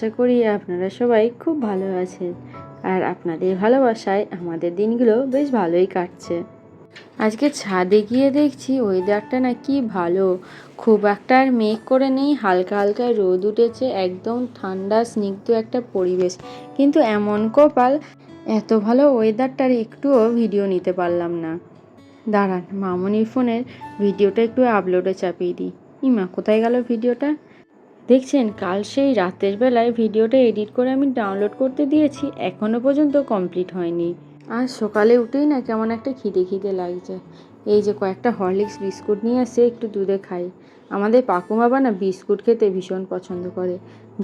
আশা করি আপনারা সবাই খুব ভালো আছেন। আর আপনাদের ভালোবাসায় আমাদের দিনগুলো বেশ ভালোই কাটছে। আজকে ছাদে গিয়ে দেখছি ওয়েদারটা না কি ভালো, খুব একটা আর মেঘ করে নেই, হালকা হালকা রোদ উঠেছে, একদম ঠান্ডা স্নিগ্ধ একটা পরিবেশ। কিন্তু এমন কপাল, এত ভালো ওয়েদারটার একটুও ভিডিও নিতে পারলাম না। দাঁড়ান, মামনির ফোনের ভিডিওটা একটু আপলোডে চাপিয়ে দিই। ইমা, কোথায় গেল ভিডিওটা? দেখছেন, কাল সেই রাতের বেলায় ভিডিওটা এডিট করে আমি ডাউনলোড করতে দিয়েছি, এখনও পর্যন্ত কমপ্লিট হয়নি। আজ সকালে উঠেই না কেমন একটা খিদে খিদে লাগছে। এই যে কয়েকটা হরলিক্স বিস্কুট নিয়ে এসে একটু দুধে খাই। আমাদের পাকু বাবা না বিস্কুট খেতে ভীষণ পছন্দ করে।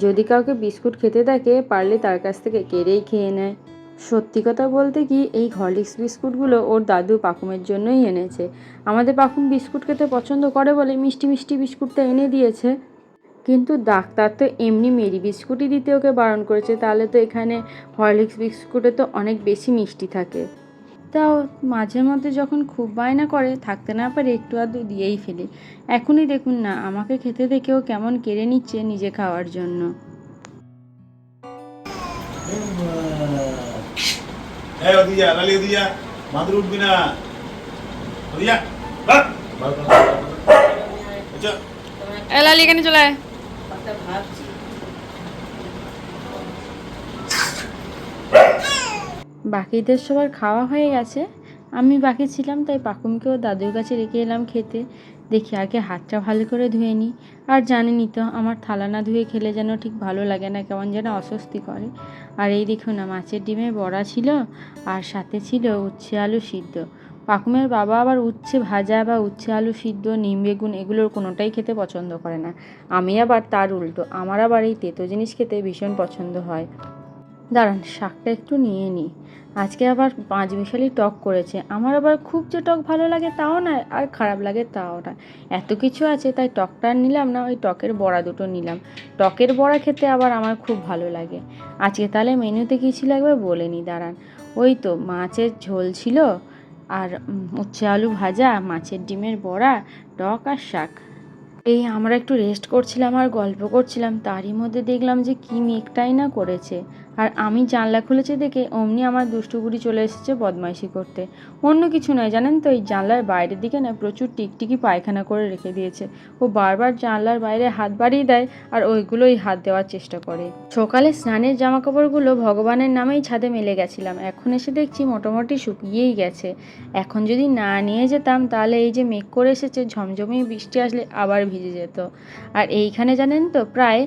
যদি কাউকে বিস্কুট খেতে থাকে, পারলে তার কাছ থেকে কেড়েই খেয়ে নেয়। সত্যি কথা বলতে কি, এই হরলিক্স বিস্কুটগুলো ওর দাদু পাকুমের জন্যই এনেছে। আমাদের পাকুম বিস্কুট খেতে পছন্দ করে বলে মিষ্টি মিষ্টি বিস্কুটটা এনে দিয়েছে। কিন্তু ডাক্তার তো এমনি মেরি বিস্কুটই দিতে ওকে বারণ করেছে, তাহলে তো এখানে হরলিক্স বিস্কুটে তো অনেক বেশি মিষ্টি থাকে। তাও মাঝে মধ্যে যখন খুব বায়না করে, থাকতে না পারে একটু আধটু দিয়েই ফেলি। এখনই দেখুন না, আমাকে খেতে দেখেও কেমন কেড়ে নিচ্ছে নিজে খাওয়ার জন্য। লালি এখানে চলে আয়। বাকিদের সবার খাওয়া হয়ে গেছে, আমি বাকি ছিলাম, তাই পাকুমকেও দাদুর কাছে রেখে এলাম খেতে। দেখি আগে হাতটা ভালো করে ধুয়ে নিই। আর জানেনই তো, আমার থালা না ধুয়ে খেলে যেন ঠিক ভালো লাগে না, কেমন যেন অস্বস্তি করে। আর এই দেখুন না, মাছের ডিমের বড়া ছিল, আর সাথে ছিল উচ্ছে আলু সিদ্ধ। পাকুমের বাবা আবার উচ্ছে ভাজা বা উচ্ছে আলু সিদ্ধ, নিম বেগুন এগুলোর কোনোটাই খেতে পছন্দ করে না। আমি আবার তার উল্টো, আমার আবার এই তেতো জিনিস খেতে ভীষণ পছন্দ হয়। দাঁড়ান, শাকটা একটু নিয়ে নিই। আজকে আবার 5 মিশালি টক করেছে। আমার আবার খুব যে টক ভালো লাগে তাও না, আর খারাপ লাগে তাও না। এত কিছু আছে, তাই টকটা আর নিলাম না, ওই টকের বড়া দুটো নিলাম। টকের বড়া খেতে আবার আমার খুব ভালো লাগে। আজকে তাহলে মেনুতে কী ছিল একবার বলে নিই, দাঁড়ান। ওই তো মাছের ঝোল ছিল, আর উচ্ছে আলু ভাজা, মাছের ডিমের বড়া, টক আর শাক। এই আমরা একটু রেস্ট করছিলাম আর গল্প করছিলাম, তারই মধ্যে দেখলাম যে কি মেঘটাই না করেছে। আর আমি জানলা খুলেছি দেখে অমনি আমার দুষ্টু বুড়ি চলে এসেছে বদমাইশি করতে। অন্য কিছু নয় জানেন তো, এই জানলার বাইরের দিকে না প্রচুর টিকটিকি পায়খানা করে রেখে দিয়েছে। ও বারবার জানলার বাইরে হাত বাড়িয়ে দেয়, আর ওইগুলোই হাত দেওয়ার চেষ্টা করে। সকালে স্নানের জামা কাপড়গুলো ভগবানের নামেই ছাদে মেলে গেছিলাম, এখন এসে দেখছি মোটামুটি শুকিয়েই গেছে। এখন যদি না নিয়ে যেতাম, তাহলে এই যে মেঘ করে এসেছে, ঝমঝমিয়ে বৃষ্টি আসলে আবার ভিজে যেত। আর এইখানে জানেন তো, প্রায়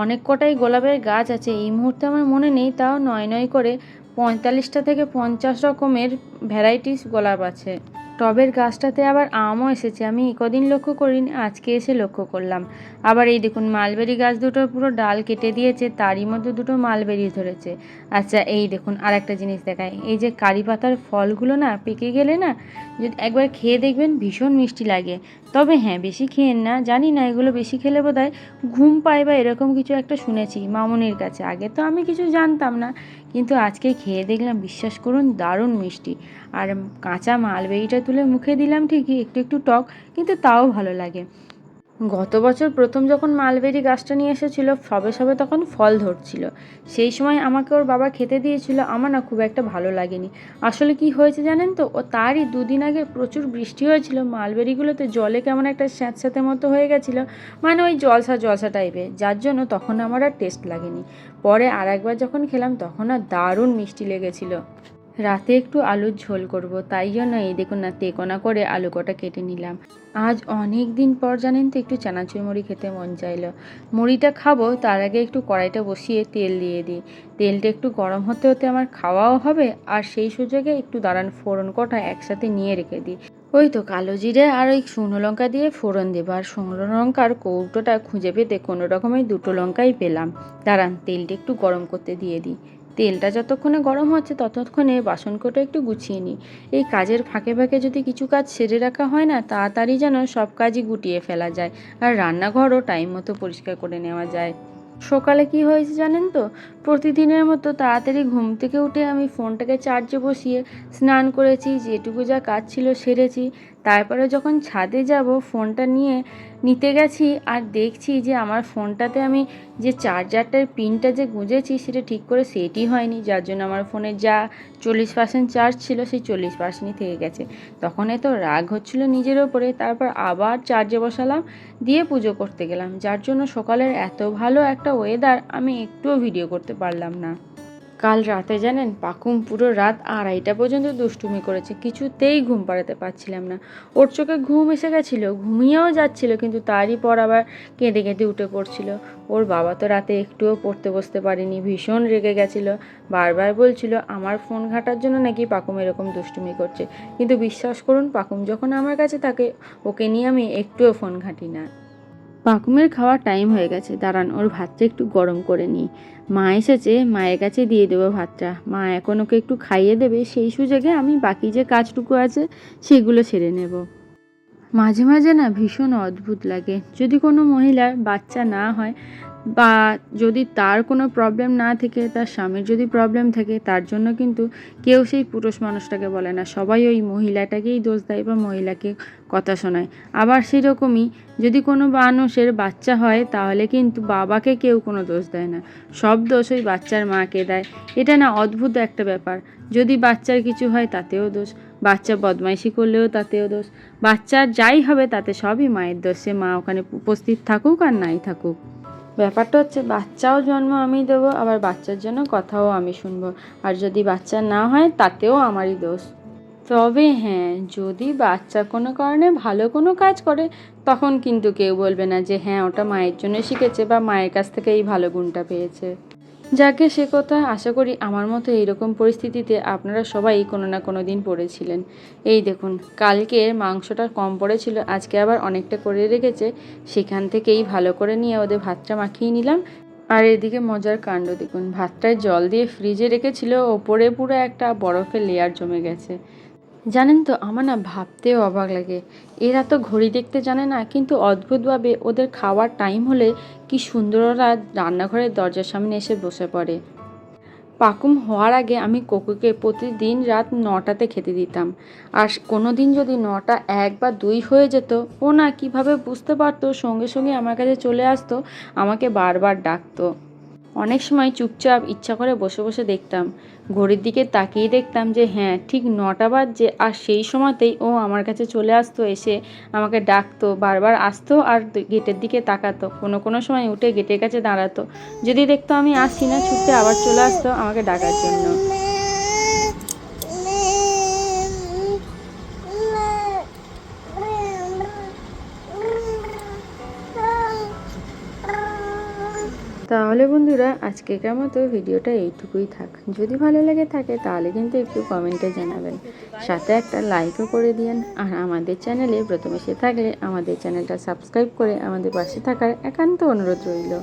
অনেক কটাই গোলাপের গাছ আছে। এই মুহূর্তে আমার মনে নেই, তাও নয় নয় করে 45টা থেকে 50 রকমের ভ্যারাইটিস গোলাপ আছে। টবের গাছটাতে আবার আমও এসেছে, আমি কদিন লক্ষ্য করিনি, আজকে এসে লক্ষ্য করলাম। আবার এই দেখুন, মালবেরি গাছ দুটোর পুরো ডাল কেটে দিয়েছে, তারই মধ্যে দুটো মালবেরি ধরেছে। আচ্ছা এই দেখুন, আর একটা জিনিস দেখায়, এই যে কারি পাতার ফলগুলো না পেকে গেলে না, যদি একবার খেয়ে দেখবেন ভীষণ মিষ্টি লাগে। তবে হ্যাঁ, বেশি খেয়েন না, জানি না এগুলো বেশি খেলে বোধহয় ঘুম পায় বা এরকম কিছু একটা শুনেছি মামনির কাছে। আগে তো আমি কিছু জানতাম না, কিন্তু আজকে খেয়ে দেখলাম, বিশ্বাস করুন দারুণ মিষ্টি। আর কাঁচা মালবেরিটা তুলে মুখে দিলাম, ঠিকই একটু একটু টক, কিন্তু তাও ভালো লাগে। গত বছর প্রথম যখন মালবেরি গাছটা নিয়ে এসেছিল, সবে সবে তখন ফল ধরছিল, সেই সময় আমাকে ওর বাবা খেতে দিয়েছিল, আমার না খুব একটা ভালো লাগেনি। আসলে কি হয়েছে জানেন তো, ও তারই 2 দিন আগে প্রচুর বৃষ্টি হয়েছিল, মালবেরিগুলোতে জলে কেমন একটা স্যাঁতস্যাঁতে মতো হয়ে গেছিলো, মানে ওই জলসা জলসা টাইপের, যার জন্য তখন আমার আর টেস্ট লাগেনি। পরে আর একবার যখন খেলাম, তখন আর দারুণ মিষ্টি লেগেছিলো। রাতে একটু আলুর ঝোল করব, তাই জন্য এই দেখুন না, তেকোনা করে আলু কটা কেটে নিলাম। আজ অনেক দিন পর জানেন তো, একটু চানাচুর মুড়ি খেতে মন চাইলো। মুড়িটা খাবো তার আগে একটু কড়াইটা বসিয়ে তেল দিয়ে দিই। তেলটা একটু গরম হতে হতে আমার খাওয়াও হবে, আর সেই সুযোগে একটু দাঁড়ান ফোড়ন কটা একসাথে নিয়ে রেখে দিই। ওই তো কালো জিরে আর ওই শুকনো লঙ্কা দিয়ে ফোড়ন দেবো, আর শুকনো লঙ্কার কৌটোটা খুঁজে পেতে কোনো রকমে 2টো লঙ্কাই পেলাম। দাঁড়ান, তেলটা একটু গরম করতে দিয়ে দিই। তেলটা যতক্ষণে গরম হচ্ছে, ততক্ষণে বাসনকোটা একটু গুছিয়ে নিই। এই কাজের ফাঁকে ফাঁকে যদি কিছু কাজ সেরে রাখা হয় না, তাড়াতাড়ি যেন সব কাজই গুটিয়ে ফেলা যায়, আর রান্নাঘরও টাইম মতো পরিষ্কার করে নেওয়া যায়। সকালে কি হয়েছে জানেন তো, প্রতিদিনের মতো তাড়াতাড়ি ঘুম থেকে উঠে আমি ফোনটাকে চার্জে বসিয়ে স্নান করেছি, যেটুকু যা কাজ ছিল সেরেছি। তারপরে যখন ছাদে যাব ফোনটা নিতে গেছি আর দেখছি যে আমার ফোনটাতে আমি যে চার্জারটার পিনটা যে গুঁজেছি সেটা ঠিক করে সেটই হয়নি, যার জন্য আমার ফোনে যা 40% চার্জ ছিল সেই 40%ই থেকে গেছে। তখন এত রাগ হচ্ছিল নিজের ওপরে, তারপর আবার চার্জে বসালাম, দিয়ে পুজো করতে গেলাম, যার জন্য সকালের এত ভালো একটা ওয়েদার আমি একটুও ভিডিও করতে পারলাম না। কাল রাতে জানেন পাকুম পুরো রাত 2:30 পর্যন্ত দুষ্টুমি করেছে, কিছুতেই ঘুম পাড়াতে পারছিলাম না। ওর চোখে ঘুম এসে গেছিলো, ঘুমিয়েও যাচ্ছিল, কিন্তু তারই পর আবার কেঁদে কেঁদে উঠে পড়ছিল। ওর বাবা তো রাতে একটুও পড়তে বসতে পারেনি, ভীষণ রেগে গেছিল, বারবার বলছিল আমার ফোন ঘাঁটার জন্য নাকি পাকুম এরকম দুষ্টুমি করছে। কিন্তু বিশ্বাস করুন, পাকুম যখন আমার কাছে থাকে ওকে নিয়ে আমি একটুও ফোন ঘাঁটি না। পাকুমের খাওয়ার টাইম হয়ে গেছে, দাঁড়ান ওর ভাতটা একটু গরম করে নিই। মা এসেছে, মায়ের কাছে দিয়ে দেবো ভাতটা, মা এখন ওকে একটু খাইয়ে দেবে, সেই সুযোগে আমি বাকি যে কাজটুকু আছে সেগুলো সেরে নেব। মাঝে মাঝে না ভীষণ অদ্ভুত লাগে, যদি কোনো মহিলার বাচ্চা না হয় বা যদি তার কোনো প্রবলেম না থেকে তার স্বামীর যদি প্রবলেম থাকে, তার জন্য কিন্তু কেউ সেই পুরুষ মানুষটাকে বলে না, সবাই ওই মহিলাটাকেই দোষ দেয় বা মহিলাকে কথা শোনায়। আবার সেরকমই যদি কোনো মানুষের বাচ্চা হয় তাহলে কিন্তু বাবাকে কেউ কোনো দোষ দেয় না, সব দোষ ওই বাচ্চার মাকে দেয়। এটা না অদ্ভুত একটা ব্যাপার, যদি বাচ্চার কিছু হয় তাতেও দোষ, বাচ্চা বদমাইশি করলেও তাতেও দোষ, বাচ্চার যাই হবে তাতে সবই মায়ের দোষ, সে মা ওখানে উপস্থিত থাকুক আর নাই থাকুক। ব্যাপারটা হচ্ছে বাচ্চাও জন্ম আমি দেবো, আবার বাচ্চার জন্য কথাও আমি শুনবো, আর যদি বাচ্চা না হয় তাতেও আমারই দোষ। তবে হ্যাঁ, যদি বাচ্চা কোনো কারণে ভালো কোনো কাজ করে তখন কিন্তু কেউ বলবে না যে হ্যাঁ ওটা মায়ের জন্য শিখেছে বা মায়ের কাছ থেকে এই ভালো গুণটা পেয়েছে। যাকে সে কথা, আশা করি আমার মতো এইরকম পরিস্থিতিতে আপনারা সবাই কোনো না কোনো দিন পড়েছিলেন। এই দেখুন, কালকে মাংসটা কম পড়েছিল, আজকে আবার অনেকটা করে রেখেছে, সেখান থেকেই ভালো করে নিয়ে ওদের ভাতটা মাখিয়ে নিলাম। আর এদিকে মজার কাণ্ড দেখুন, ভাতটায় জল দিয়ে ফ্রিজে রেখেছিল, ওপরে পুরো একটা বরফের লেয়ার জমে গেছে। জানেন তো, আমার না ভাবতেও অবাক লাগে, এরা তো ঘড়ি দেখতে জানে না, কিন্তু অদ্ভুতভাবে ওদের খাওয়ার টাইম হলে কি সুন্দর ওরা রান্নাঘরের দরজার সামনে এসে বসে পড়ে। পাকুম হওয়ার আগে আমি কোকুকে প্রতিদিন রাত 9টাতে খেতে দিতাম, আর কোনো দিন যদি 9টা 1 বা 2 হয়ে যেত, ও না কীভাবে বুঝতে পারতো, সঙ্গে সঙ্গে আমার কাছে চলে আসতো, আমাকে বারবার ডাকতো। অনেক সময় চুপচাপ ইচ্ছা করে বসে বসে দেখতাম, ঘড়ির দিকে তাকিয়ে দেখতাম যে হ্যাঁ ঠিক 9টা বাজছে, আর সেই সময়তেই ও আমার কাছে চলে আসতো, এসে আমাকে ডাকতো, বারবার আসতো আর গেটের দিকে তাকাতো, কোনো কোনো সময় উঠে গেটের কাছে দাঁড়াতো, যদি দেখতো আমি আসছি না ছুটতে আবার চলে আসতো আমাকে ডাকার জন্য। তাহলে বন্ধুরা, আজকেকার মতো ভিডিওটা এইটুকুই থাক, যদি ভালো লেগে থাকে তাহলে কিন্তু একটু কমেন্টে জানাবেন, সাথে একটা লাইকও করে দিন, আর আমাদের চ্যানেলে প্রথম এসে থাকলে আমাদের চ্যানেলটা সাবস্ক্রাইব করে আমাদের পাশে থাকার একান্ত অনুরোধ রইল।